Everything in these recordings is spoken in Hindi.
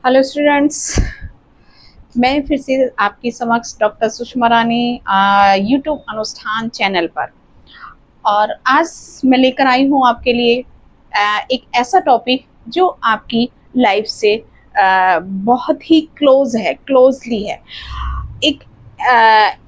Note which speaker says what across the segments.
Speaker 1: हेलो स्टूडेंट्स, मैं फिर से आपकी समक्ष डॉक्टर सुषमा रानी यूट्यूब अनुष्ठान चैनल पर। और आज मैं लेकर आई हूँ आपके लिए एक ऐसा टॉपिक जो आपकी लाइफ से बहुत ही क्लोजली है। एक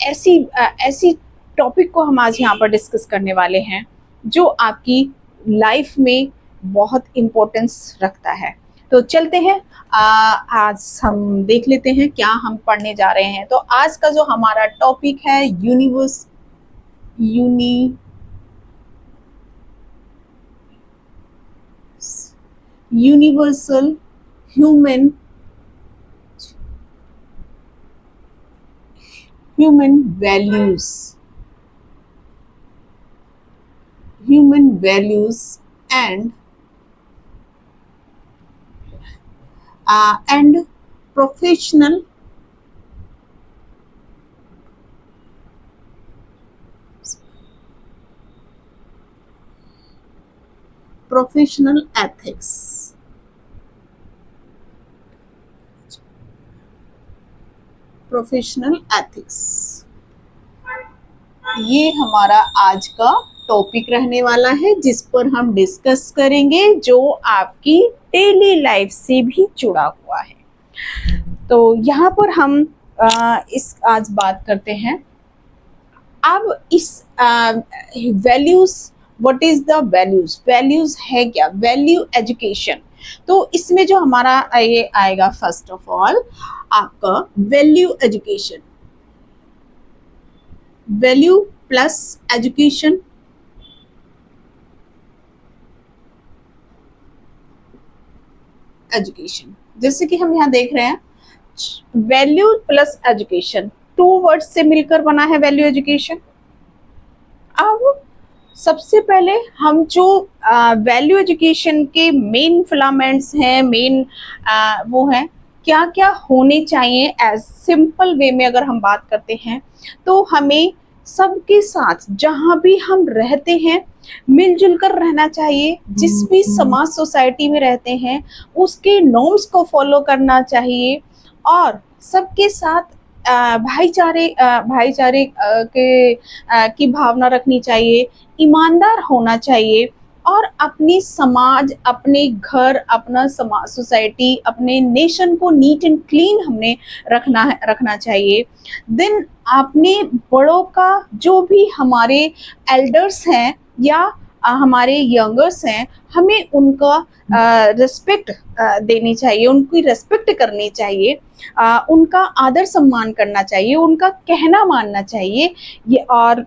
Speaker 1: ऐसी टॉपिक को हम आज यहाँ पर डिस्कस करने वाले हैं जो आपकी लाइफ में बहुत इम्पोर्टेंस रखता है। तो चलते हैं, आज हम देख लेते हैं क्या हम पढ़ने जा रहे हैं। तो आज का जो हमारा टॉपिक है universal human values and professional ethics। ये हमारा आज का टॉपिक रहने वाला है जिस पर हम डिस्कस करेंगे, जो आपकी डेली लाइफ से भी जुड़ा हुआ है। तो यहाँ पर हम इस आज बात करते हैं। अब इस values, what is the values है क्या? Value education. तो इसमें जो हमारा ये आएगा, फर्स्ट ऑफ ऑल आपका value education, value plus education. जैसे कि हम यहाँ देख रहे हैं, value plus education, two word से मिलकर बना है वैल्यू एजुकेशन। अब सबसे पहले हम जो वैल्यू एजुकेशन के मेन फिलामेंट्स हैं, वो हैं क्या क्या होने चाहिए। एज सिंपल वे में अगर हम बात करते हैं तो हमें सबके साथ जहाँ भी हम रहते हैं मिलजुल कर रहना चाहिए। जिस भी समाज सोसाइटी में रहते हैं उसके नॉर्म्स को फॉलो करना चाहिए और सबके साथ भाईचारे की भावना रखनी चाहिए, ईमानदार होना चाहिए और अपनी समाज, अपने घर, अपना समाज, सोसाइटी, अपने नेशन को नीट एंड क्लीन हमने रखना चाहिए। देन अपने बड़ों का, जो भी हमारे एल्डर्स हैं या हमारे यंगर्स हैं, हमें उनका रिस्पेक्ट देनी चाहिए, उनकी रिस्पेक्ट करनी चाहिए, उनका आदर सम्मान करना चाहिए, उनका कहना मानना चाहिए, ये और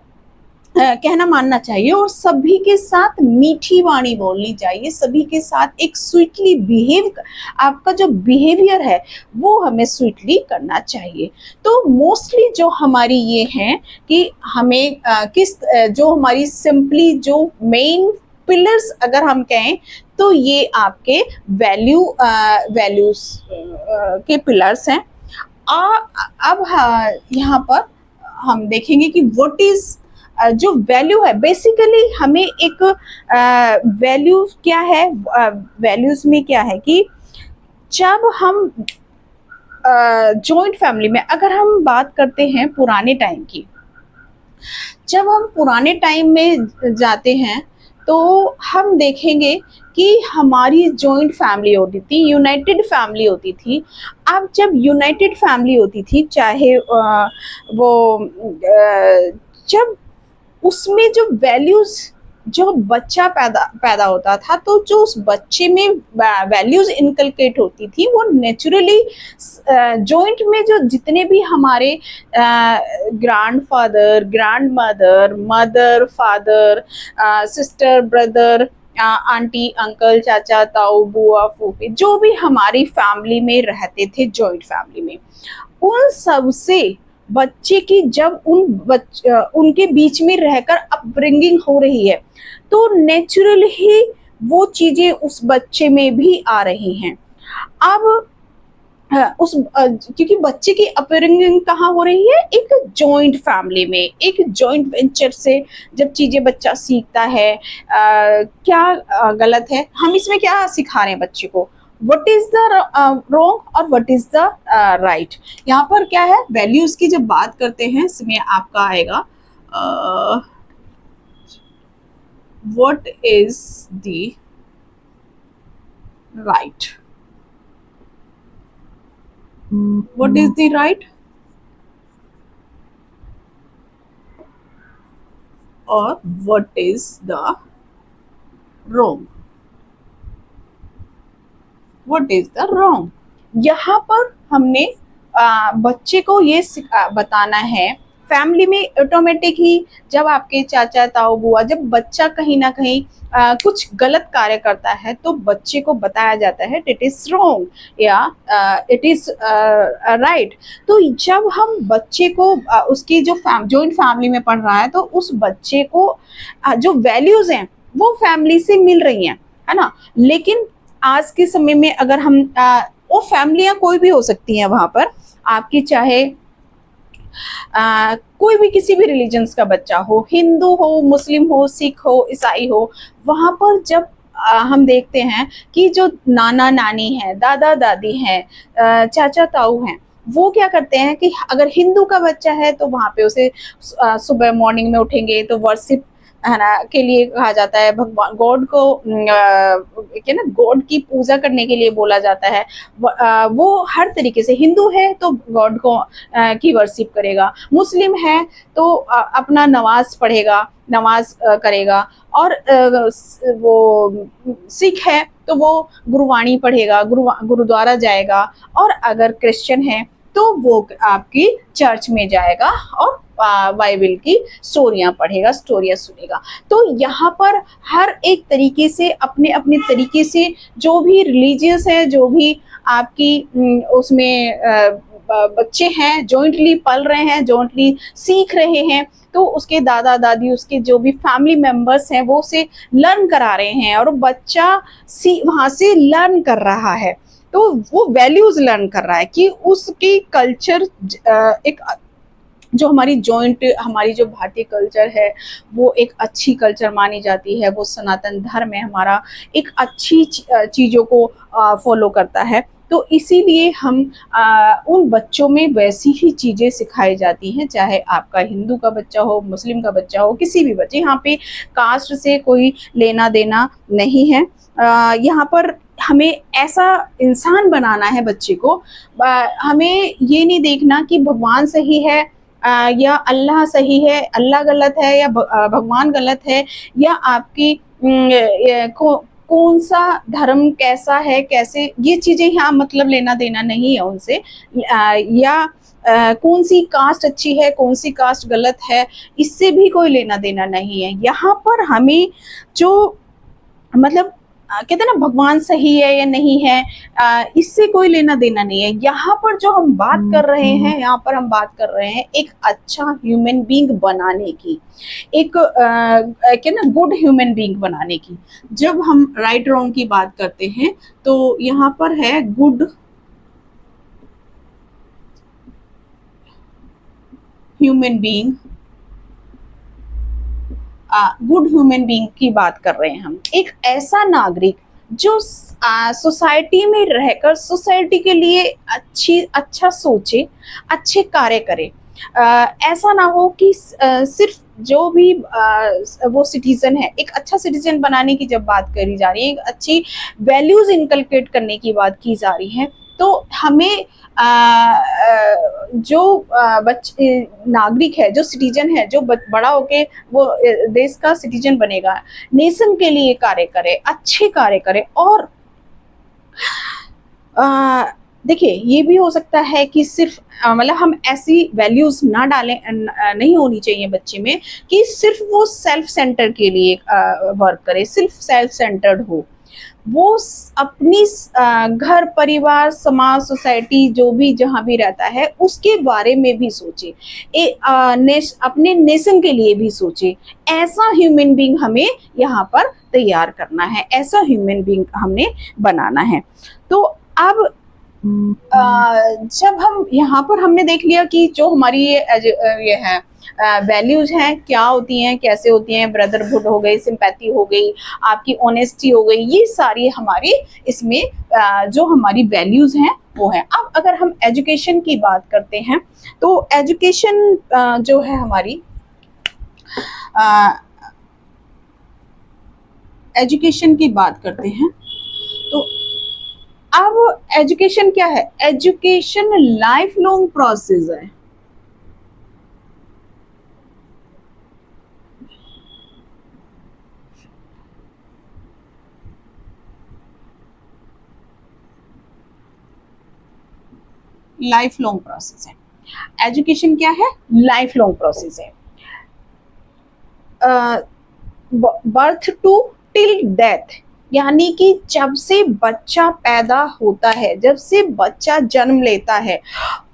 Speaker 1: कहना मानना चाहिए और सभी के साथ मीठी वाणी बोलनी चाहिए, सभी के साथ एक स्वीटली बिहेव, आपका जो बिहेवियर है वो हमें स्वीटली करना चाहिए। तो मोस्टली जो हमारी ये हैं कि हमें जो हमारी सिंपली जो मेन पिलर्स अगर हम कहें तो ये आपके वैल्यूज के पिलर्स हैं। अब यहाँ पर हम देखेंगे कि व्हाट इज जो वैल्यू है। बेसिकली हमें एक वैल्यू क्या है, वैल्यूज में क्या है कि जब हम जॉइंट फैमिली में अगर हम बात करते हैं पुराने टाइम की, जब हम पुराने टाइम में जाते हैं तो हम देखेंगे कि हमारी जॉइंट फैमिली होती थी, यूनाइटेड फैमिली होती थी। अब जब यूनाइटेड फैमिली होती थी, चाहे जब उसमें जो वैल्यूज, जो बच्चा पैदा होता था तो जो उस बच्चे में वैल्यूज इनकलकेट होती थी वो नेचुरली जॉइंट में जो जितने भी हमारे grandfather, grandmother, mother, father, sister, brother, aunty, uncle, चाचा, ताऊ, बुआ, फूफी, जो भी हमारी फैमिली में रहते थे जॉइंट फैमिली में, उन सब से बच्चे की जब उनके बीच में रहकर अपब्रिंगिंग हो रही है तो नेचुरल ही वो चीजें उस बच्चे में भी आ रही हैं। अब क्योंकि बच्चे की अपब्रिंगिंग कहाँ हो रही है? एक जॉइंट फैमिली में, एक जॉइंट वेंचर से जब चीजें बच्चा सीखता है। क्या गलत है? हम इसमें क्या सिखा रहे हैं बच्चे को? व्हाट इज द रॉन्ग और व्हाट इज द राइट। यहाँ पर क्या है, वैल्यूज की जब बात करते हैं इसमें आपका आएगा what is the right, what is the right और what is the wrong, what is the wrong. यहाँ पर हमने बच्चे को ये बताना है। फैमिली में ऑटोमेटिक ही जब आपके चाचा ताऊ बुआ, जब बच्चा कहीं ना कहीं कुछ गलत कार्य करता है तो बच्चे को बताया जाता है इट इज रॉन्ग या इट इज राइट। तो जब हम बच्चे को उसकी जो जॉइंट फैमिली में पढ़ रहा है तो उस बच्चे को जो वैल्यूज हैं वो फैमिली से मिल रही हैं, है ना। लेकिन आज के समय में अगर हम वो फैमिलियां कोई भी हो सकती हैं, वहां पर आपकी चाहे कोई भी किसी भी रिलीजन्स का बच्चा हो, हिंदू हो, मुस्लिम हो, सिख हो, ईसाई हो, वहां पर जब हम देखते हैं कि जो नाना नानी है, दादा दादी है, चाचा ताऊ हैं, वो क्या करते हैं कि अगर हिंदू का बच्चा है तो वहां पे उसे सुबह मॉर्निंग में उठेंगे तो वर्शिप, है ना, के लिए कहा जाता है। भगवान गॉड को क्या ना, गॉड की पूजा करने के लिए बोला जाता है। वो हर तरीके से, हिंदू है तो गॉड को की वर्शिप करेगा, मुस्लिम है तो अपना नमाज पढ़ेगा, नमाज करेगा, और वो सिख है तो वो गुरुवाणी पढ़ेगा, गुरुद्वारा जाएगा, और अगर क्रिश्चियन है तो वो आपकी चर्च में जाएगा और बाइबल की स्टोरियां पढ़ेगा, स्टोरियां सुनेगा। तो यहाँ पर हर एक तरीके से अपने अपने तरीके से जो भी रिलीजियस है, जो भी आपकी उसमें बच्चे हैं, जॉइंटली पल रहे हैं, जॉइंटली सीख रहे हैं, तो उसके दादा दादी, उसके जो भी फैमिली मेंबर्स हैं वो उसे लर्न करा रहे हैं, और बच्चा वहां से लर्न कर रहा है। तो वो वैल्यूज लर्न कर रहा है कि उसकी कल्चर एक जो हमारी जो भारतीय कल्चर है वो एक अच्छी कल्चर मानी जाती है, वो सनातन धर्म है हमारा, एक अच्छी चीज़ों को फॉलो करता है। तो इसीलिए हम उन बच्चों में वैसी ही चीज़ें सिखाई जाती हैं, चाहे आपका हिंदू का बच्चा हो, मुस्लिम का बच्चा हो, किसी भी बच्चे। यहाँ पे कास्ट से कोई लेना देना नहीं है। यहाँ पर हमें ऐसा इंसान बनाना है बच्चे को। हमें ये नहीं देखना कि भगवान सही है या अल्लाह सही है, अल्लाह गलत है या भगवान गलत है, या आपकी कौन सा धर्म कैसा है, कैसे, ये चीजें यहाँ मतलब लेना देना नहीं है उनसे, या कौन सी कास्ट अच्छी है, कौन सी कास्ट गलत है, इससे भी कोई लेना देना नहीं है। यहाँ पर हमें जो मतलब कहते हैं ना, भगवान सही है या नहीं है, इससे कोई लेना देना नहीं है। यहाँ पर जो हम बात कर रहे हैं, यहाँ पर हम बात कर रहे हैं एक अच्छा ह्यूमन बीइंग बनाने की, एक क्या ना, गुड ह्यूमन बीइंग बनाने की। जब हम राइट रॉन्ग की बात करते हैं तो यहाँ पर है good human being, good human being की बात कर रहे हैं हम। एक ऐसा नागरिक जो सोसाइटी में रहकर सोसाइटी के लिए अच्छा सोचे, अच्छे कार्य करे। ऐसा ना हो कि सिर्फ जो भी वो सिटीजन है, एक अच्छा सिटीजन बनाने की जब बात करी जा रही है, एक अच्छी वैल्यूज इनकलकेट करने की बात की जा रही है, तो हमें जो बच्चे नागरिक है, जो सिटीजन है, जो बड़ा होके वो देश का सिटीजन बनेगा, नेशन के लिए कार्य करे, अच्छे कार्य करे। और देखिए, ये भी हो सकता है कि सिर्फ मतलब हम ऐसी वैल्यूज ना डालें, नहीं होनी चाहिए बच्चे में कि सिर्फ वो सेल्फ सेंटर के लिए वर्क करे, सिर्फ सेल्फ सेंटर्ड हो। वो अपनी घर परिवार समाज सोसाइटी जो भी जहाँ भी रहता है उसके बारे में भी सोचे, अपने नेशन के लिए भी सोचे। ऐसा ह्यूमन बीइंग हमें यहाँ पर तैयार करना है, ऐसा ह्यूमन बीइंग हमने बनाना है। तो अब जब हम यहाँ पर हमने देख लिया कि जो हमारी ये है वैल्यूज हैं क्या होती हैं, कैसे होती हैं, ब्रदरहुड हो गई, सिंपैथी हो गई, आपकी ऑनेस्टी हो गई, ये सारी हमारी इसमें जो हमारी वैल्यूज हैं वो है। अब अगर हम एजुकेशन की बात करते हैं तो एजुकेशन जो है हमारी एजुकेशन की बात करते हैं तो अब एजुकेशन क्या है? एजुकेशन लाइफ लॉन्ग प्रोसेस है। लाइफ लॉन्ग प्रोसेस है। एजुकेशन क्या है? लाइफ लॉन्ग प्रोसेस है। बर्थ टू टिल डेथ, यानी कि जब से बच्चा पैदा होता है, जब से बच्चा जन्म लेता है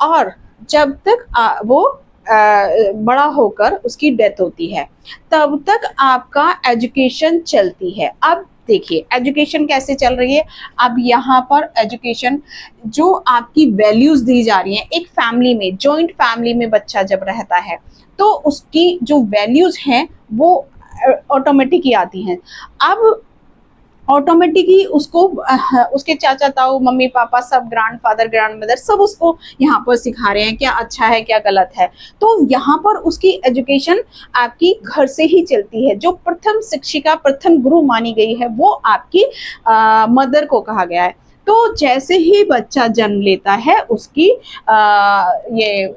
Speaker 1: और जब तक वो बड़ा होकर उसकी डेथ होती है, तब तक आपका एजुकेशन चलती है। अब देखिए एजुकेशन कैसे चल रही है। अब यहाँ पर एजुकेशन जो आपकी वैल्यूज दी जा रही हैं, एक फैमिली में, जॉइंट फैमिली में बच्चा जब रहता है तो उसकी जो वैल्यूज हैं वो ऑटोमेटिक ही आती हैं। अब ऑटोमेटिकली उसको उसके चाचा ताऊ मम्मी पापा सब, ग्रैंडफादर ग्रैंडमदर, सब उसको यहाँ पर सिखा रहे हैं क्या अच्छा है क्या गलत है। तो यहाँ पर उसकी एजुकेशन आपकी घर से ही चलती है। जो प्रथम शिक्षिका, प्रथम गुरु मानी गई है वो आपकी मदर को कहा गया है। तो जैसे ही बच्चा जन्म लेता है उसकी ये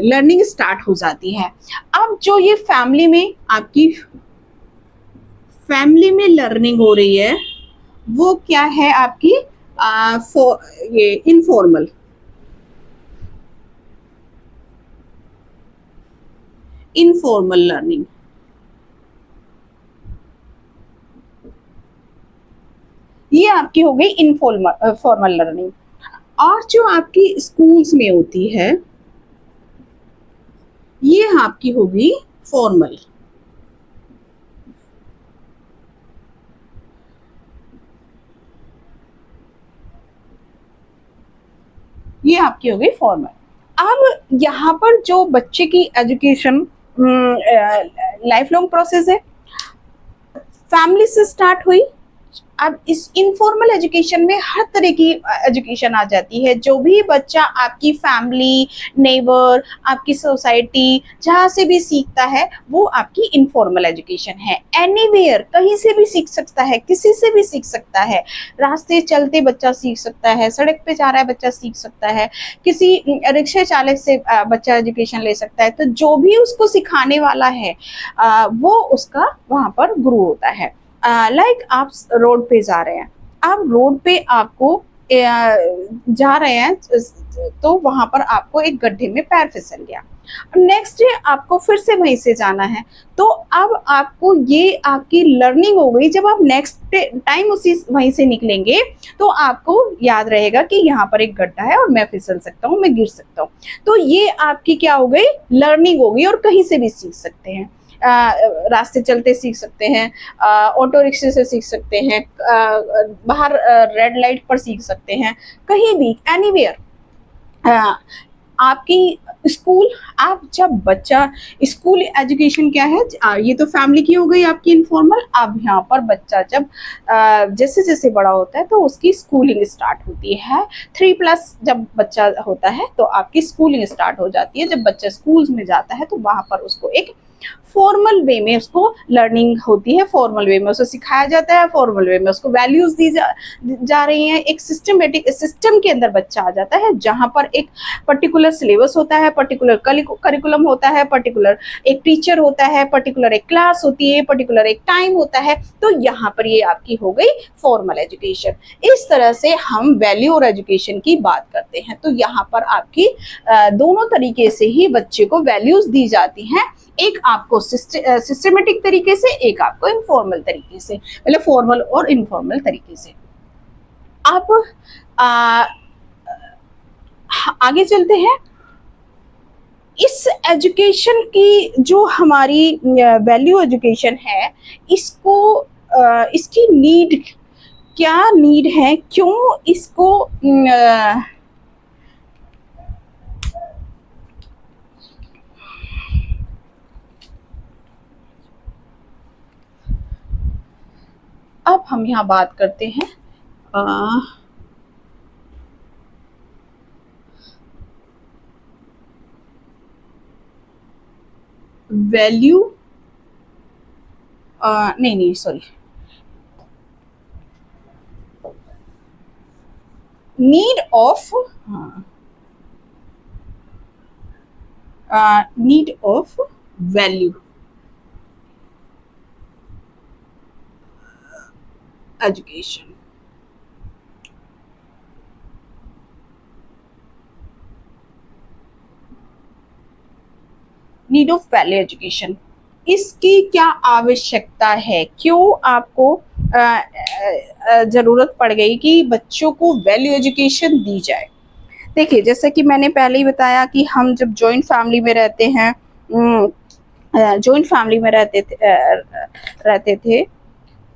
Speaker 1: लर्निंग स्टार्ट हो जाती है। अब जो ये फैमिली में आपकी फैमिली में लर्निंग हो रही है वो क्या है आपकी ये इनफॉर्मल। इनफॉर्मल लर्निंग, ये आपकी हो गई इनफॉर्मल फॉर्मल लर्निंग। और जो आपकी स्कूल्स में होती है ये आपकी होगी फॉर्मल। ये आपकी हो गई फॉर्मल। अब यहाँ पर जो बच्चे की एजुकेशन लाइफ लॉन्ग प्रोसेस है, फैमिली से स्टार्ट हुई। अब इस इनफॉर्मल एजुकेशन में हर तरह की एजुकेशन आ जाती है। जो भी बच्चा आपकी फैमिली, नेबर, आपकी सोसाइटी जहाँ से भी सीखता है वो आपकी इनफॉर्मल एजुकेशन है। एनीवेयर, कहीं से भी सीख सकता है, किसी से भी सीख सकता है। रास्ते चलते बच्चा सीख सकता है, सड़क पे जा रहा है बच्चा सीख सकता है, किसी रिक्शा चालक से बच्चा एजुकेशन ले सकता है। तो जो भी उसको सिखाने वाला है वो उसका वहाँ पर गुरु होता है। लाइक आप रोड पे जा रहे हैं, आप रोड पे आपको जा रहे हैं तो वहां पर आपको एक गड्ढे में पैर फिसल गया। नेक्स्ट डे आपको फिर से वहीं से जाना है, तो अब आपको ये आपकी लर्निंग हो गई। जब आप नेक्स्ट टाइम उसी वहीं से निकलेंगे तो आपको याद रहेगा कि यहाँ पर एक गड्ढा है और मैं फिसल सकता हूँ, मैं गिर सकता हूँ। तो ये आपकी क्या हो गई? लर्निंग हो गई। और कहीं से भी सीख सकते हैं, रास्ते चलते सीख सकते हैं, ऑटो रिक्शे से सीख सकते हैं, बाहर रेड लाइट पर सीख सकते हैं, कहीं भी, एनीवेयर। आपकी स्कूल, आप जब बच्चा, स्कूल एजुकेशन क्या है? ये तो फैमिली की हो गई आपकी इनफॉर्मल। अब यहाँ पर बच्चा जब जैसे जैसे बड़ा होता है तो उसकी स्कूलिंग स्टार्ट होती है। 3+ जब बच्चा होता है तो आपकी स्कूलिंग स्टार्ट हो जाती है। जब बच्चा स्कूल्स में जाता है तो वहाँ पर उसको एक फॉर्मल वे में उसको लर्निंग होती है, फॉर्मल वे में उसको सिखाया जाता है, फॉर्मल वे में उसको वैल्यूज दी जा रही हैं। एक सिस्टमेटिक सिस्टम के अंदर बच्चा आ जाता है जहां पर एक पर्टिकुलर सिलेबस होता है, पर्टिकुलर करिकुलम होता है, पर्टिकुलर एक टीचर होता है, पर्टिकुलर एक क्लास होती है, पर्टिकुलर एक टाइम होता है। तो यहाँ पर ये आपकी हो गई फॉर्मल एजुकेशन। इस तरह से हम वैल्यू और एजुकेशन की बात करते हैं। तो यहाँ पर आपकी दोनों तरीके से ही बच्चे को वैल्यूज दी जाती हैं। एक आपको सिस्टमेटिक तरीके से, एक आपको इनफॉर्मल तरीके से, मतलब फॉर्मल और इनफॉर्मल तरीके से। अब आगे चलते हैं। इस एजुकेशन की जो हमारी वैल्यू एजुकेशन है, इसको इसकी नीड क्या नीड है, क्यों इसको अब हम यहाँ बात करते हैं वैल्यू, नहीं sorry, need of, need of value education. Need of value education, इसकी क्या आवश्यकता है, क्यों आपको जरूरत पड़ गई कि बच्चों को वैल्यू एजुकेशन दी जाए। देखिए, जैसा कि मैंने पहले ही बताया कि हम जब जॉइंट फैमिली में रहते हैं, जॉइंट फैमिली में रहते थे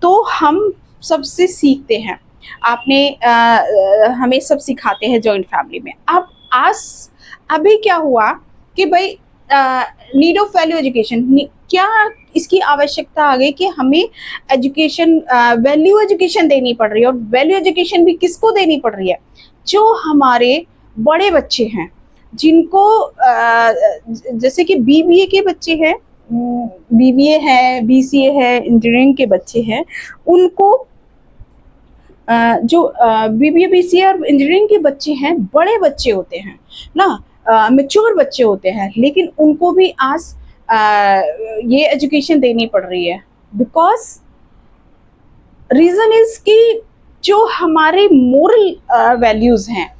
Speaker 1: तो हम सबसे सीखते हैं। आपने हमें सब सिखाते हैं जॉइंट फैमिली में। अब आज अभी क्या हुआ कि भाई नीड ऑफ वैल्यू एजुकेशन, क्या इसकी आवश्यकता आ गई कि हमें एजुकेशन, वैल्यू एजुकेशन देनी पड़ रही है। और वैल्यू एजुकेशन भी किसको देनी पड़ रही है? जो हमारे बड़े बच्चे हैं, जिनको जैसे कि बीबीए के बच्चे हैं, बीबीए है, बीसीए है, इंजीनियरिंग के बच्चे हैं, उनको जो बीबीए बीसीए और इंजीनियरिंग के बच्चे हैं, बड़े बच्चे होते हैं ना, मैच्योर बच्चे होते हैं, लेकिन उनको भी आज ये एजुकेशन देनी पड़ रही है। बिकॉज रीजन इज कि जो हमारे मोरल वैल्यूज हैं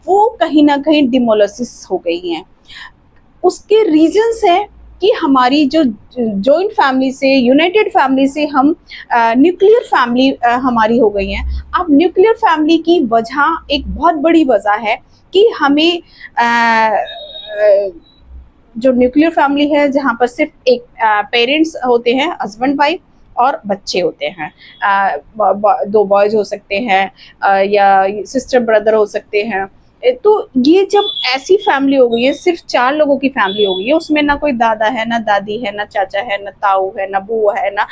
Speaker 1: वो कहीं ना कहीं डिमोलिसिस हो गई हैं। उसके रीजंस हैं कि हमारी जो जॉइंट फैमिली से, यूनाइटेड फैमिली से हम न्यूक्लियर फैमिली हमारी हो गई है। अब न्यूक्लियर फैमिली की वजह, एक बहुत बड़ी वजह है कि हमें जो न्यूक्लियर फैमिली है, जहाँ पर सिर्फ एक पेरेंट्स होते हैं, हस्बैंड वाइफ और बच्चे होते हैं, दो बॉयज हो सकते हैं या सिस्टर ब्रदर हो सकते हैं। तो ये जब ऐसी फैमिली हो गई है, सिर्फ 4 लोगों की फैमिली हो गई है, उसमें ना कोई दादा है, ना दादी है, ना चाचा है, ना ताऊ है, ना बुआ है, ना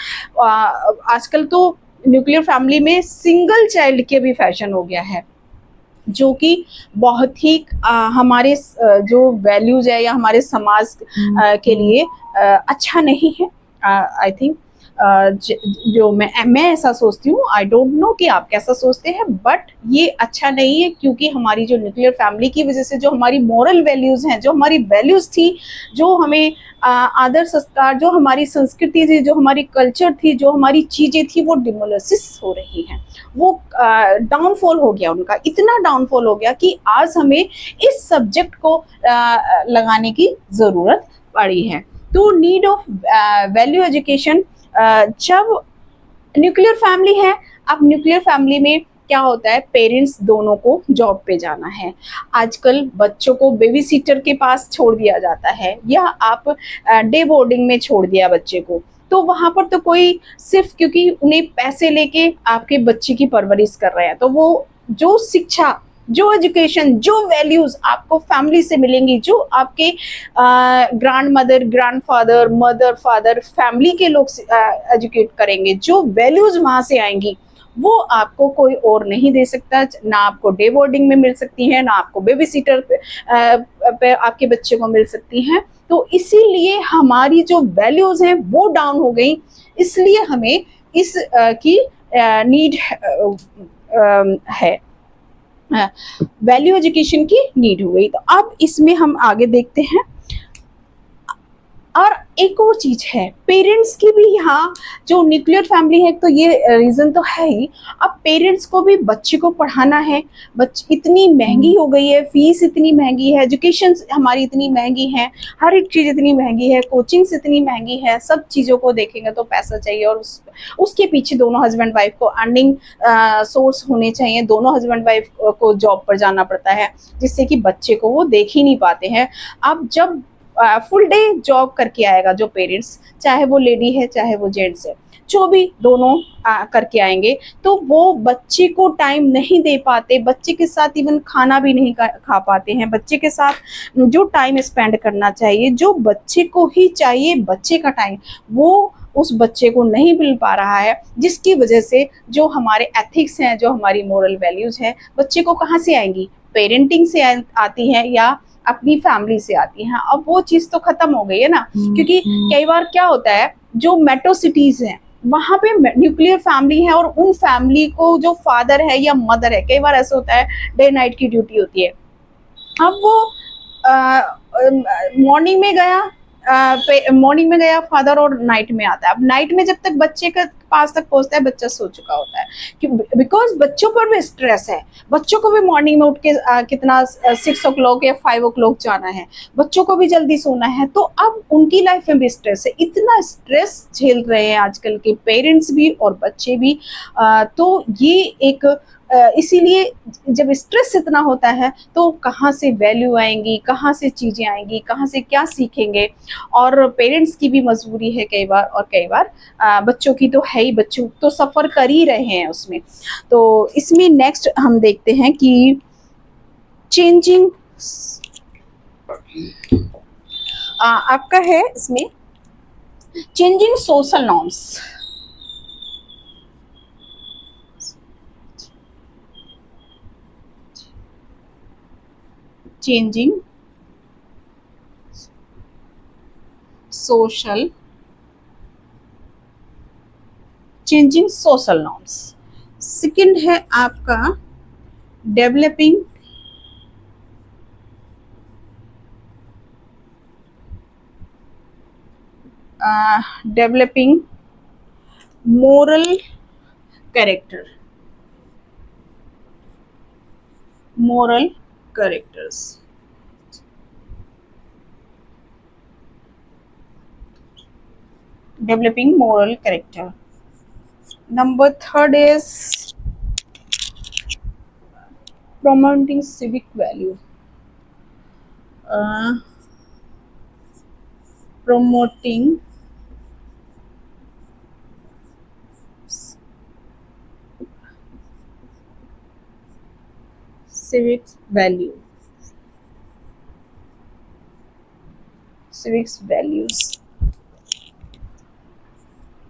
Speaker 1: आजकल तो न्यूक्लियर फैमिली में सिंगल चाइल्ड के भी फैशन हो गया है, जो कि बहुत ही हमारे जो वैल्यूज है या हमारे समाज के लिए अच्छा नहीं है। आई थिंक जो मैं ऐसा सोचती हूँ, आई डोंट नो कि आप कैसा सोचते हैं, बट ये अच्छा नहीं है, क्योंकि हमारी जो न्यूक्लियर फैमिली की वजह से जो हमारी मॉरल वैल्यूज हैं, जो हमारी वैल्यूज थी, जो हमें आदर संस्कार, जो हमारी संस्कृति थी, जो हमारी कल्चर थी, जो हमारी चीजें थी, वो डिमोलिसिस हो रही हैं। वो डाउनफॉल हो गया, उनका इतना डाउनफॉल हो गया कि आज हमें इस सब्जेक्ट को लगाने की जरूरत पड़ी है। तो नीड ऑफ वैल्यू एजुकेशन, जब न्यूक्लियर फैमिली है, अब न्यूक्लियर फैमिली में क्या होता है, पेरेंट्स दोनों को जॉब पे जाना है। आजकल बच्चों को बेबी सीटर के पास छोड़ दिया जाता है, या आप डे बोर्डिंग में छोड़ दिया बच्चे को, तो वहां पर तो कोई सिर्फ क्योंकि उन्हें पैसे लेके आपके बच्चे की परवरिश कर रहे हैं, तो वो जो शिक्षा, जो एजुकेशन, जो वैल्यूज आपको फैमिली से मिलेंगी, जो आपके grand mother, grand father, mother father, family के लोग एजुकेट करेंगे, जो वैल्यूज वहां से आएंगी, वो आपको कोई और नहीं दे सकता। ना आपको डे बोर्डिंग में मिल सकती है, ना आपको बेबी सीटर पे आपके बच्चे को मिल सकती हैं। तो इसीलिए हमारी जो वैल्यूज हैं वो डाउन हो गई, इसलिए हमें इस की नीड है, वैल्यू एजुकेशन की नीड हो गई। तो अब इसमें हम आगे देखते हैं। और एक और चीज है, पेरेंट्स की भी यहाँ, जो न्यूक्लियर फैमिली है तो ये रीजन तो है ही, अब पेरेंट्स को भी बच्चे को पढ़ाना है। इतनी महंगी हो गई है, फीस इतनी महंगी है, एजुकेशन हमारी इतनी महंगी है, हर एक चीज इतनी महंगी है, कोचिंग्स इतनी महंगी है, सब चीजों को देखेंगे तो पैसा चाहिए। और उसके पीछे दोनों हस्बैंड वाइफ को अर्निंग सोर्स होने चाहिए, दोनों हस्बैंड वाइफ को जॉब पर जाना पड़ता है, जिससे कि बच्चे को वो देख ही नहीं पाते हैं। अब जब फुल डे जॉब करके आएगा जो पेरेंट्स, चाहे वो लेडी है चाहे वो जेंट्स है, जो भी दोनों करके आएंगे, तो वो बच्चे को टाइम नहीं दे पाते, बच्चे के साथ इवन खाना भी नहीं खा पाते हैं, बच्चे के साथ जो टाइम स्पेंड करना चाहिए, जो बच्चे को ही चाहिए बच्चे का टाइम, वो उस बच्चे को नहीं मिल पा रहा है, जिसकी वजह से जो हमारे एथिक्स हैं, जो हमारी मोरल वैल्यूज हैं, बच्चे को कहाँ से आएंगी? पेरेंटिंग से आती हैं या अपनी फैमिली से आती हैं। अब वो चीज़ तो खत्म हो गई है ना, क्योंकि कई बार क्या होता है, जो मेट्रो सिटीज हैं वहाँ पे न्यूक्लियर फैमिली है, और उन फैमिली को जो फादर है या मदर है, कई बार ऐसा होता है डे नाइट की ड्यूटी होती है। अब वो मॉर्निंग में गया, मॉर्निंग में गया फादर, और नाइट में आता है। अब नाइट में जब तक बच्चे के पास तक पहुंचता है, बच्चा सो चुका होता है, बिकॉज बच्चों पर भी स्ट्रेस है, बच्चों को भी मॉर्निंग में उठ के कितना 6 o'clock या 5 o'clock जाना है, बच्चों को भी जल्दी सोना है, तो अब उनकी लाइफ में भी स्ट्रेस है, इतना स्ट्रेस झेल रहे हैं आजकल के पेरेंट्स भी और बच्चे भी। तो ये एक इसीलिए जब स्ट्रेस इतना होता है, तो कहाँ से वैल्यू आएंगी, कहाँ से चीज़ें आएंगी, कहाँ से क्या सीखेंगे। और पेरेंट्स की भी मजबूरी है कई बार, और कई बार बच्चों की तो है ही, बच्चों तो सफ़र कर ही रहे हैं उसमें। तो इसमें नेक्स्ट हम देखते हैं कि चेंजिंग आपका है इसमें changing social norms. changing social norms। Second है आपका developing moral character, moral characters। Developing moral character। Number third is promoting civic value। Promoting civics value, civics values।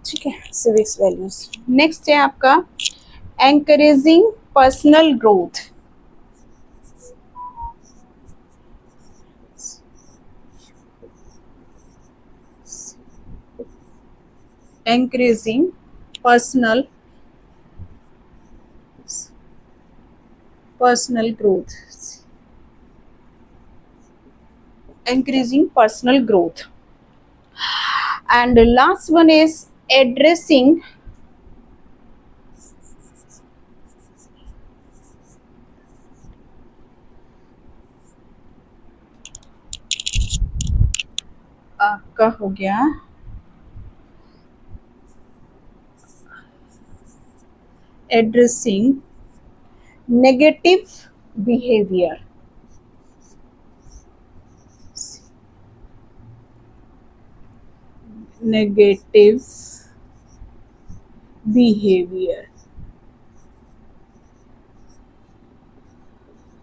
Speaker 1: ठीक है, civics values। नेक्स्ट है आपका encouraging personal growth। encouraging personal growth, encouraging personal growth। And the last one is addressing आपका हो गया addressing negative behavior। negative behavior,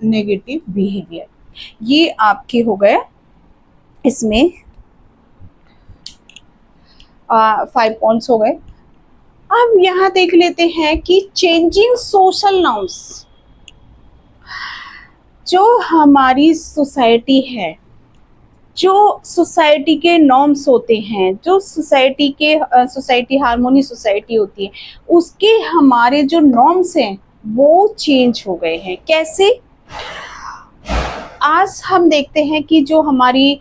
Speaker 1: negative behaviour. ये आपके हो गए इसमें 5 पॉइंट्स हो गए। अब यहाँ देख लेते हैं कि चेंजिंग सोशल नॉर्म्स, जो हमारी सोसाइटी है, जो सोसाइटी के नॉर्म्स होते हैं, जो सोसाइटी हार्मोनी सोसाइटी होती है, उसके हमारे जो नॉर्म्स हैं वो चेंज हो गए हैं। कैसे? आज हम देखते हैं कि जो हमारी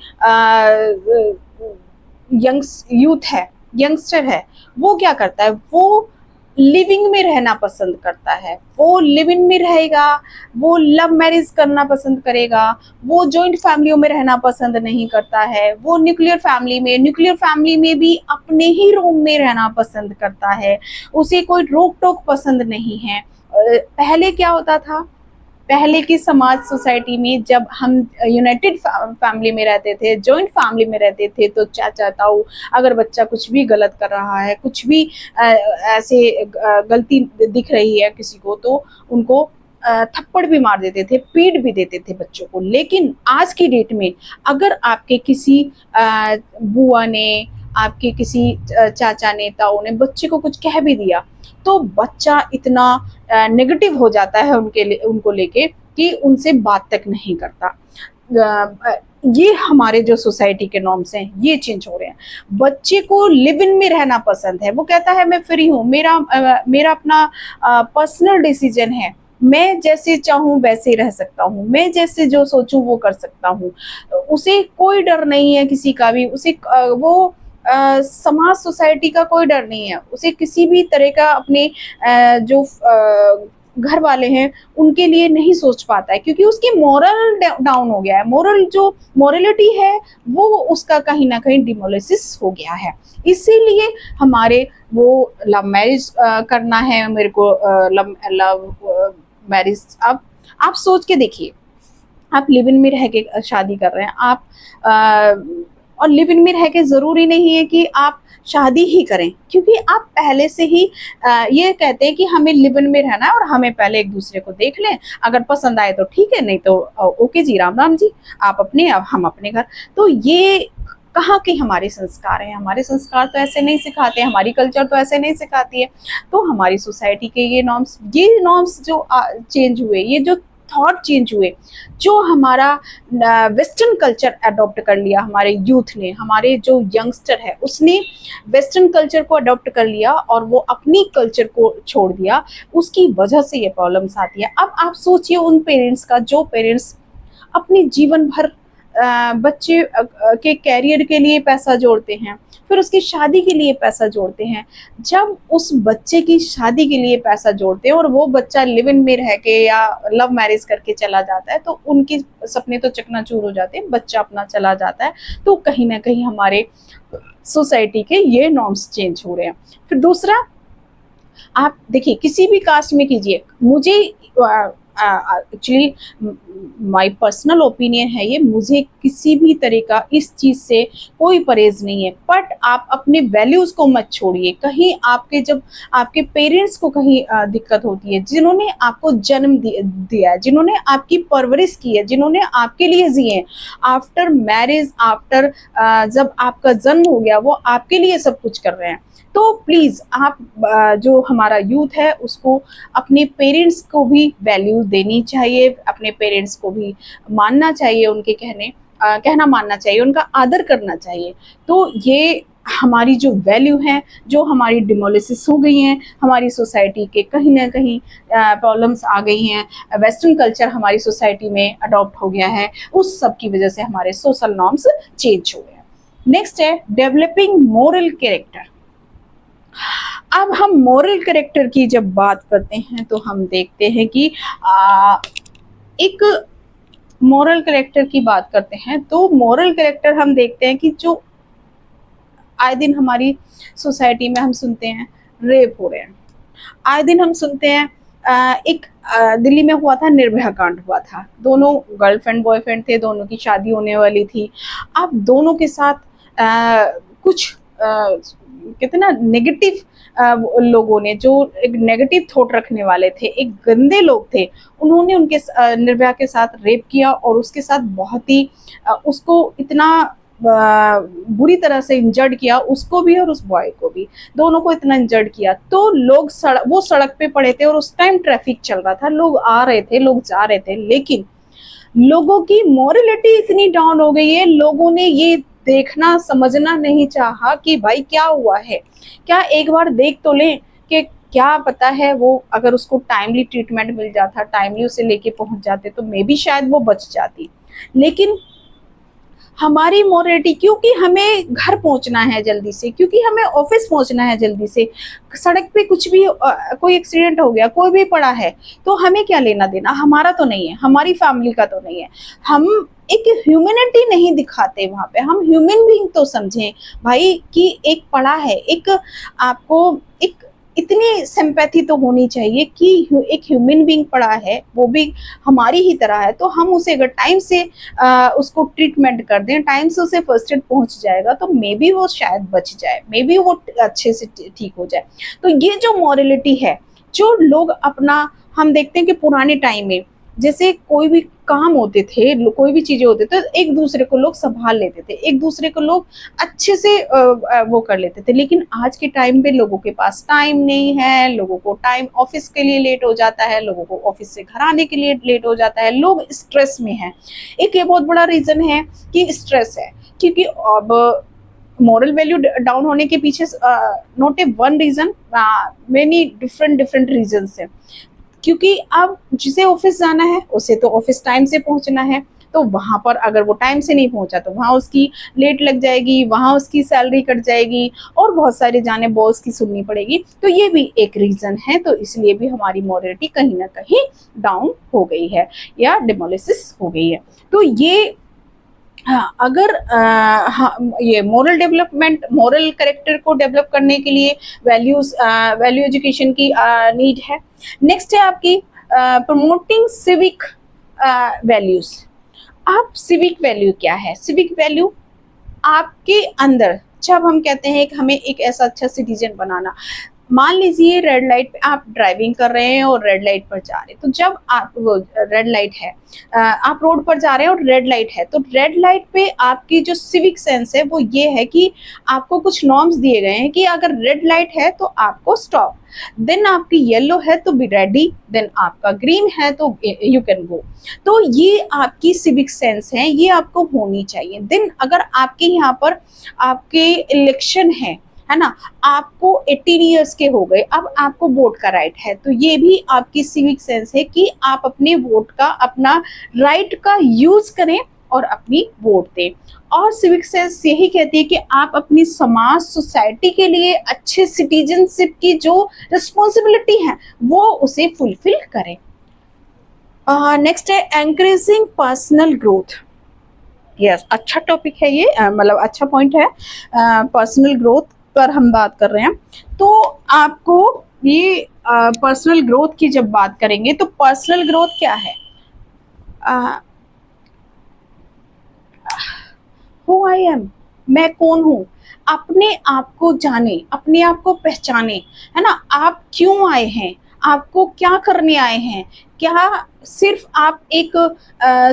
Speaker 1: यंगस्टर है, वो क्या करता है, वो लिविंग में रहना पसंद करता है, वो लिविंग में रहेगा, वो लव मैरिज करना पसंद करेगा, वो जॉइंट फैमिलियों में रहना पसंद नहीं करता है, वो न्यूक्लियर फैमिली में भी अपने ही रूम में रहना पसंद करता है, उसे कोई रोक टोक पसंद नहीं है। पहले क्या होता था, पहले की समाज सोसाइटी में जब हम यूनाइटेड फैमिली में रहते थे, जॉइंट फैमिली में रहते थे, तो चाचा ताऊ अगर बच्चा कुछ भी गलत कर रहा है, कुछ भी ऐसे गलती दिख रही है किसी को, तो उनको थप्पड़ भी मार देते थे, पीट भी देते थे बच्चों को। लेकिन आज की डेट में अगर आपके किसी बुआ ने, आपके किसी चाचा ने, ताऊ ने बच्चे को कुछ कह भी दिया, तो बच्चा इतना नेगेटिव हो जाता है उनको लेके कि उनसे बात तक नहीं करता। ये हमारे जो सोसाइटी के नॉर्म्स हैं ये चेंज हो रहे हैं। बच्चे को लिव इन में रहना पसंद है, वो कहता है मैं फ्री हूँ, मेरा अपना पर्सनल डिसीजन है, मैं जैसे चाहूँ वैसे रह सकता हूँ, मैं जैसे जो सोचूं वो कर सकता हूँ, उसे कोई डर नहीं है किसी का भी, उसे वो समाज सोसाइटी का कोई डर नहीं है, उसे किसी भी तरह का अपने जो घर वाले हैं उनके लिए नहीं सोच पाता है, क्योंकि उसकी मोरल डाउन हो गया है, मोरल जो मोरलिटी है वो उसका कहीं ना कहीं डिमोलिसिस हो गया है। इसीलिए हमारे वो लव मैरिज करना है, मेरे को लव मैरिज। आप सोच के देखिए, आप लिव इन में रह के शादी कर रहे हैं आप, और लिव इन में रह के जरूरी नहीं है कि आप शादी ही करें, क्योंकि आप पहले से ही ये कहते हैं कि हमें लिव इन में रहना है और हमें पहले एक दूसरे को देख लें, अगर पसंद आए तो ठीक है, नहीं तो ओके जी, राम राम जी, आप अपने अब हम अपने घर। तो ये कहाँ के हमारे संस्कार हैं? हमारे संस्कार तो ऐसे नहीं सिखाते, हमारी कल्चर तो ऐसे नहीं सिखाती है। तो हमारी सोसाइटी के ये नॉर्म्स जो चेंज हुए, ये जो थॉट चेंज हुए, जो हमारा वेस्टर्न कल्चर अडॉप्ट कर लिया हमारे यूथ ने, हमारे जो यंगस्टर है उसने वेस्टर्न कल्चर को अडॉप्ट कर लिया और वो अपनी कल्चर को छोड़ दिया, उसकी वजह से ये प्रॉब्लम्स आती है। अब आप सोचिए उन पेरेंट्स का जो पेरेंट्स अपने जीवन भर बच्चे के कैरियर के लिए पैसा जोड़ते हैं, फिर उसकी शादी के लिए पैसा जोड़ते हैं। जब उस बच्चे की शादी के लिए पैसा जोड़ते हैं और वो बच्चा लिव इन में रह के या लव मैरिज करके चला जाता है, तो उनके सपने तो चकनाचूर हो जाते हैं, बच्चा अपना चला जाता है। तो कहीं ना कहीं हमारे सोसाइटी के ये नॉर्म्स चेंज हो रहे हैं। फिर दूसरा, आप देखिए किसी भी कास्ट में कीजिए, मुझे एक्चुअली माय पर्सनल ओपिनियन है ये, मुझे किसी भी तरह का इस चीज से कोई परहेज नहीं है, बट आप अपने वैल्यूज को मत छोड़िए। कहीं आपके जब आपके पेरेंट्स को कहीं दिक्कत होती है, जिन्होंने आपको जन्म दिया है, जिन्होंने आपकी परवरिश की है, जिन्होंने आपके लिए जिए, आफ्टर मैरिज, आफ्टर जब आपका जन्म हो गया, वो आपके लिए सब कुछ कर रहे हैं। तो प्लीज आप जो हमारा यूथ है उसको अपने पेरेंट्स को भी वैल्यू देनी चाहिए, अपने पेरेंट्स को भी मानना चाहिए, उनके कहना मानना चाहिए, उनका आदर करना चाहिए। तो ये हमारी जो वैल्यू है, जो हमारी डिमोलिसिस हो गई हैं, हमारी सोसाइटी के कहीं ना कहीं प्रॉब्लम्स आ गई हैं, वेस्टर्न कल्चर हमारी सोसाइटी में अडॉप्ट हो गया है, उस सब की वजह से हमारे सोशल नॉर्म्स चेंज हो गए हैं। नेक्स्ट है डेवलपिंग मोरल कैरेक्टर। अब हम मोरल कैरेक्टर की जब बात करते हैं तो हम देखते हैं कि एक मोरल कैरेक्टर की बात करते हैं तो मोरल कैरेक्टर हम देखते हैं कि जो आए दिन हमारी सोसाइटी में हम सुनते हैं रेप हो रहे हैं, आए दिन हम सुनते हैं एक दिल्ली में हुआ था, निर्भया कांड हुआ था, दोनों गर्लफ्रेंड बॉयफ्रेंड थे, दोनों की शादी होने वाली थी। अब दोनों के साथ कुछ कितना नेगेटिव लोगों ने, जो एक नेगेटिव थॉट रखने वाले थे, एक गंदे लोग थे, उन्होंने उनके निर्भया के साथ रेप किया और उसके साथ बहुत ही उसको इतना बुरी तरह से इंजर्ड किया, उसको भी और उस बॉय को भी, दोनों को इतना इंजर्ड किया। तो लोग वो सड़क पे पड़े थे और उस टाइम ट्रैफिक चल रहा था, लोग आ रहे थे, लोग जा रहे थे, लेकिन लोगों की मोरलिटी इतनी डाउन हो गई है, लोगों ने ये देखना समझना नहीं चाहा कि भाई क्या हुआ है, क्या एक बार देख तो ले कि क्या पता है वो अगर उसको टाइमली ट्रीटमेंट मिल जाता, टाइमली उसे लेके पहुंच जाते तो मे बी शायद वो बच जाती। लेकिन हमारी मोरलिटी, क्योंकि हमें घर पहुंचना है जल्दी से, क्योंकि हमें ऑफिस पहुंचना है जल्दी से, सड़क पे कुछ भी कोई एक्सीडेंट हो गया, कोई भी पड़ा है, तो हमें क्या लेना देना, हमारा तो नहीं है, हमारी फैमिली का तो नहीं है। हम एक ह्यूमैनिटी नहीं दिखाते वहां पे, हम ह्यूमन बीइंग तो समझें भाई कि एक पड़ा है, एक आपको एक इतनी सिंपैथी तो होनी चाहिए कि एक ह्यूमन बीइंग पड़ा है, वो भी हमारी ही तरह है, तो हम उसे अगर टाइम से उसको ट्रीटमेंट कर दें, टाइम से उसे फर्स्ट एड पहुंच जाएगा, तो मे बी वो शायद बच जाए, मे बी वो अच्छे से ठीक हो जाए। तो ये जो मॉरलिटी है, जो लोग अपना, हम देखते हैं कि पुराने टाइम में जैसे कोई भी काम होते थे, कोई भी चीजें होते थे, एक दूसरे को लोग संभाल लेते थे, एक दूसरे को लोग अच्छे से वो कर लेते थे। लेकिन आज के टाइम पे लोगों के पास टाइम नहीं है, लोगों को टाइम ऑफिस के लिए लेट हो जाता है, लोगों को ऑफिस से घर आने के लिए लेट हो जाता है, लोग स्ट्रेस में हैं। एक ये बहुत बड़ा रीजन है कि स्ट्रेस है, क्योंकि अब मॉरल वैल्यू डाउन होने के पीछे not a one reason, many different different reasons है। क्योंकि अब जिसे ऑफिस जाना है उसे तो ऑफिस टाइम से पहुंचना है, तो वहां पर अगर वो टाइम से नहीं पहुंचा तो वहां उसकी लेट लग जाएगी, वहां उसकी सैलरी कट जाएगी, और बहुत सारे जाने बॉस की सुननी पड़ेगी। तो ये भी एक रीजन है, तो इसलिए भी हमारी मॉरलिटी कहीं ना कहीं डाउन हो गई है या डिमोलिसिस हो गई है। तो ये हाँ, अगर हाँ, ये मोरल डेवलपमेंट, मोरल कैरेक्टर को डेवलप करने के लिए वैल्यूज, वैल्यू एजुकेशन की नीड है। नेक्स्ट है आपकी प्रमोटिंग सिविक वैल्यूज। आप सिविक वैल्यू क्या है? सिविक वैल्यू आपके अंदर, जब हम कहते हैं कि हमें एक ऐसा अच्छा सिटीजन बनाना, मान लीजिए रेड लाइट पे आप ड्राइविंग कर रहे हैं और रेड लाइट पर जा रहे हैं, तो जब आप, वो रेड लाइट है, आप रोड पर जा रहे हैं और रेड लाइट है, तो रेड लाइट पे आपकी जो सिविक सेंस है वो ये है कि आपको कुछ नॉर्म्स दिए गए हैं कि अगर रेड लाइट है तो आपको स्टॉप, देन आपकी येलो है तो बी रेडी, देन आपका ग्रीन है तो यू कैन गो। तो ये आपकी सिविक सेंस है, ये आपको होनी चाहिए। देन अगर आपके यहाँ पर आपके इलेक्शन है ना, आपको 18 इयर्स के हो गए, अब आपको वोट का राइट है, तो ये भी आपकी सिविक सेंस है कि आप अपने वोट का, अपना राइट का यूज करें और अपनी वोट दें। और सिविक सेंस यही कहती है कि आप अपनी समाज, सोसाइटी के लिए अच्छे सिटीजनशिप की जो रिस्पॉन्सिबिलिटी है वो उसे फुलफिल करें। नेक्स्ट है एनकरेजिंग पर्सनल ग्रोथ। यस, अच्छा टॉपिक है ये, मतलब अच्छा पॉइंट है। पर्सनल ग्रोथ पर हम बात कर रहे हैं, तो आपको ये पर्सनल ग्रोथ की जब बात करेंगे तो पर्सनल ग्रोथ क्या है? हु आई एम, मैं कौन हूँ, अपने आप को जाने, अपने आप को पहचाने, है ना। आप क्यों आए हैं, आपको क्या करने आए हैं, क्या सिर्फ आप एक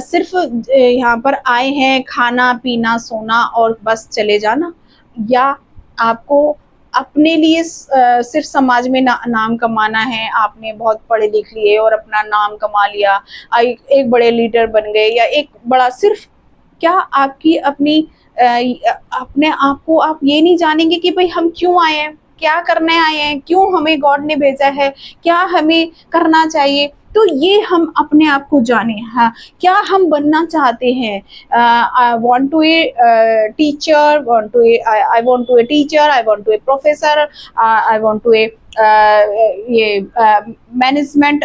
Speaker 1: सिर्फ यहाँ पर आए हैं खाना पीना सोना और बस चले जाना, या आपको अपने लिए सिर्फ समाज में नाम कमाना है, आपने बहुत पढ़े लिख लिए और अपना नाम कमा लिया, एक बड़े लीडर बन गए, या एक बड़ा सिर्फ, क्या आपकी अपनी अपने आप को आप ये नहीं जानेंगे कि भाई हम क्यों आए हैं, क्या करने आए हैं, क्यों हमें गॉड ने भेजा है, क्या हमें करना चाहिए। तो ये हम अपने आप को जाने, हाँ, क्या हम बनना चाहते हैं। I want to a teacher, want to a, I want to a teacher, I want to a professor, I want to a ये मैनेजमेंट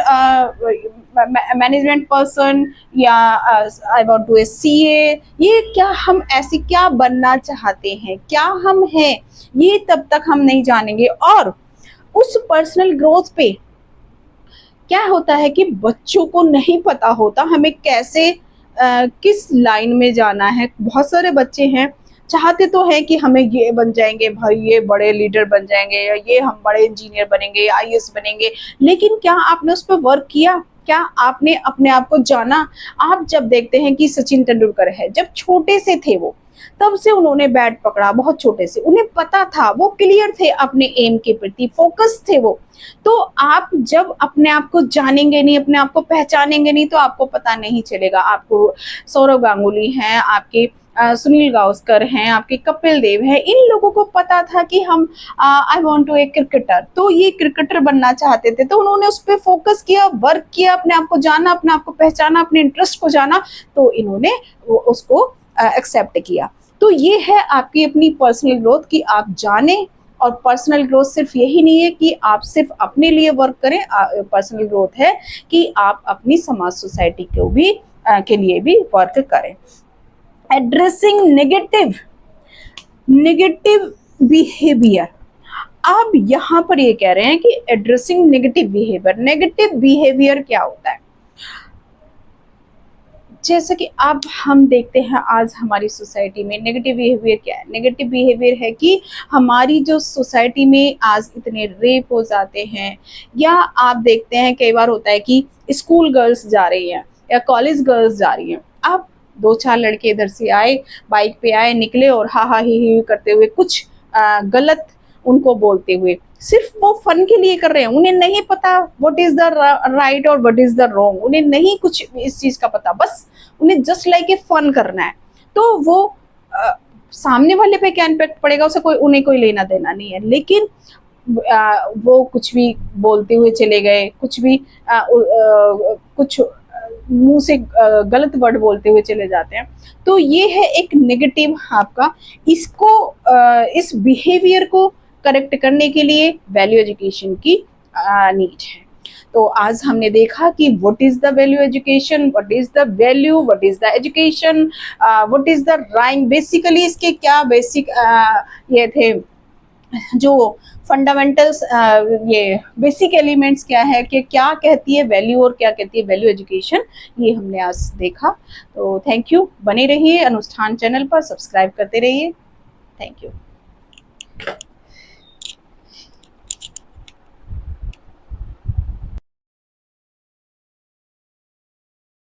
Speaker 1: मैनेजमेंट पर्सन, या I want to a CA. ये क्या हम ऐसी क्या बनना चाहते हैं, क्या हम हैं, ये तब तक हम नहीं जानेंगे। और उस पर्सनल ग्रोथ पे क्या होता है कि बच्चों को नहीं पता होता हमें कैसे किस लाइन में जाना है। बहुत सारे बच्चे हैं, चाहते तो हैं कि हमें ये बन जाएंगे भाई, ये बड़े लीडर बन जाएंगे, या ये हम बड़े इंजीनियर बनेंगे, आईएएस बनेंगे, लेकिन क्या आपने उस पर वर्क किया, क्या आपने अपने आप को जाना। आप जब देखते हैं कि सचिन तेंदुलकर है, जब छोटे से थे वो, तब से उन्होंने बैट पकड़ा, बहुत छोटे से, उन्हें पता था, वो क्लियर थे अपने एम के प्रति, फोकस थे वो। तो आप जब अपने आप को जानेंगे नहीं, अपने आप को पहचानेंगे नहीं, तो आपको पता नहीं चलेगा। आपको सौरव गांगुली हैं, आपके सुनील गावस्कर हैं, आपके कपिल देव हैं, इन लोगों को पता था कि हम I want to a cricketer, तो ये क्रिकेटर बनना चाहते थे, तो उन्होंने उस पर फोकस किया, वर्क किया, अपने आप को जाना, अपने आप को पहचाना, अपने इंटरेस्ट को जाना, तो इन्होंने उसको एक्सेप्ट किया। तो ये है आपकी अपनी पर्सनल ग्रोथ की आप जाने। और पर्सनल ग्रोथ सिर्फ यही नहीं है कि आप सिर्फ अपने लिए वर्क करें, पर्सनल ग्रोथ है कि आप अपनी समाज सोसाइटी को भी के लिए भी वर्क करें। एड्रेसिंग नेगेटिव बिहेवियर, अब यहाँ पर ये कह रहे हैं कि एड्रेसिंग नेगेटिव बिहेवियर क्या होता है। जैसे कि अब हम देखते हैं आज हमारी सोसाइटी में नेगेटिव बिहेवियर क्या है। नेगेटिव बिहेवियर है कि हमारी जो सोसाइटी में आज इतने रेप हो जाते हैं, या आप देखते हैं कई बार होता है कि स्कूल गर्ल्स जा रही हैं या कॉलेज गर्ल्स जा रही हैं, अब दो चार लड़के इधर से आए, बाइक पे आए, निकले और हा हा ही करते हुए कुछ गलत उनको बोलते हुए, सिर्फ वो फन के लिए कर रहे हैं, उन्हें नहीं पता व्हाट इज द राइट और व्हाट इज द रॉन्ग, उन्हें नहीं कुछ इस चीज का पता, बस उन्हें जस्ट लाइक ए फन करना है। तो वो सामने वाले पे क्या इम्पैक्ट पड़ेगा उसे उन्हें कोई लेना देना नहीं है, लेकिन वो कुछ भी बोलते हुए चले गए, कुछ भी कुछ मुंह से गलत वर्ड बोलते हुए चले जाते हैं। तो ये है एक नेगेटिव आपका। इसको इस बिहेवियर को करेक्ट करने के लिए वैल्यू एजुकेशन की नीड है। तो आज हमने देखा कि what is the value education, what is the value, what is the education, what is the rhyme. Basically इसके क्या बेसिक ये थे जो फंडामेंटल्स, ये बेसिक एलिमेंट्स क्या है, कि क्या कहती है वैल्यू और क्या कहती है वैल्यू एजुकेशन, ये हमने आज देखा। तो थैंक यू, बने रहिए अनुष्ठान चैनल पर, सब्सक्राइब करते रहिए। Thank you.